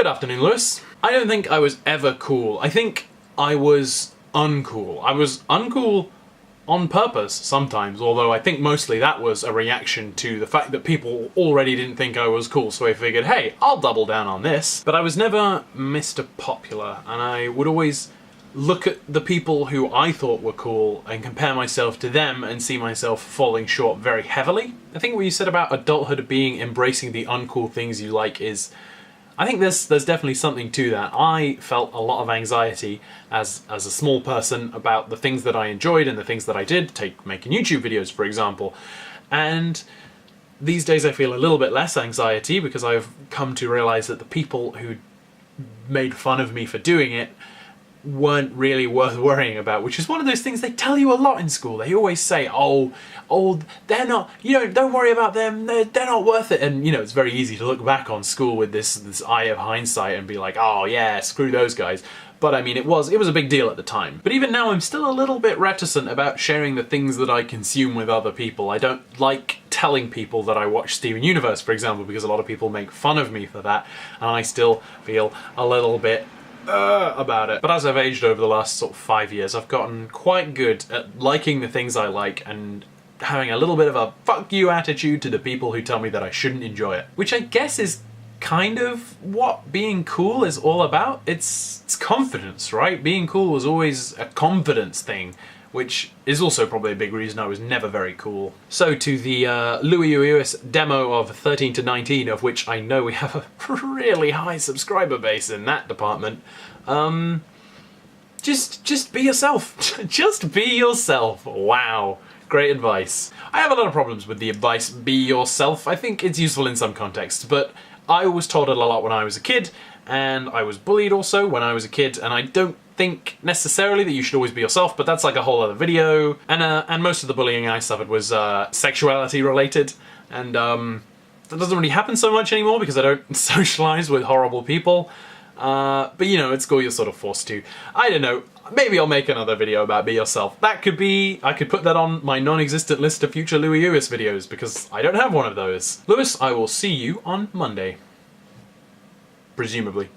Good afternoon, Lewis. I don't think I was ever cool. I think I was uncool. I was uncool on purpose sometimes, although I think mostly that was a reaction to the fact that people already didn't think I was cool, so I figured, hey, I'll double down on this. But I was never Mr. Popular, and I would always look at the people who I thought were cool and compare myself to them and see myself falling short very heavily. I think what you said about adulthood being embracing the uncool things you like is... I think there's definitely something to that. I felt a lot of anxiety as a small person about the things that I enjoyed and the things that I did, take making YouTube videos for example. And these days I feel a little bit less anxiety because I've come to realize that the people who made fun of me for doing it weren't really worth worrying about, which is one of those things they tell you a lot in school. They always say, oh, they're not, don't worry about them, they're not worth it. And it's very easy to look back on school with this eye of hindsight and be like, oh yeah, screw those guys. But I mean, it was a big deal at the time. But even now I'm still a little bit reticent about sharing the things that I consume with other people. I don't like telling people that I watch Steven Universe, for example, because a lot of people make fun of me for that, and I still feel a little bit about it. But as I've aged over the last sort of 5 years, I've gotten quite good at liking the things I like and having a little bit of a fuck you attitude to the people who tell me that I shouldn't enjoy it. Which I guess is kind of what being cool is all about. It's confidence, right? Being cool was always a confidence thing, which is also probably a big reason I was never very cool. So to the Louis Lewis demo of 13 to 19, of which I know we have a really high subscriber base in that department, just be yourself. Just be yourself. Wow. Great advice. I have a lot of problems with the advice, be yourself. I think it's useful in some contexts, but I was told it a lot when I was a kid, and I was bullied also when I was a kid, and I don't think necessarily that you should always be yourself, but that's like a whole other video. And most of the bullying I suffered was sexuality related, and that doesn't really happen so much anymore because I don't socialize with horrible people. But at school you're sort of forced to. I don't know, maybe I'll make another video about be yourself. That could be, I could put that on my non-existent list of future Louis Lewis videos because I don't have one of those. Lewis, I will see you on Monday. Presumably.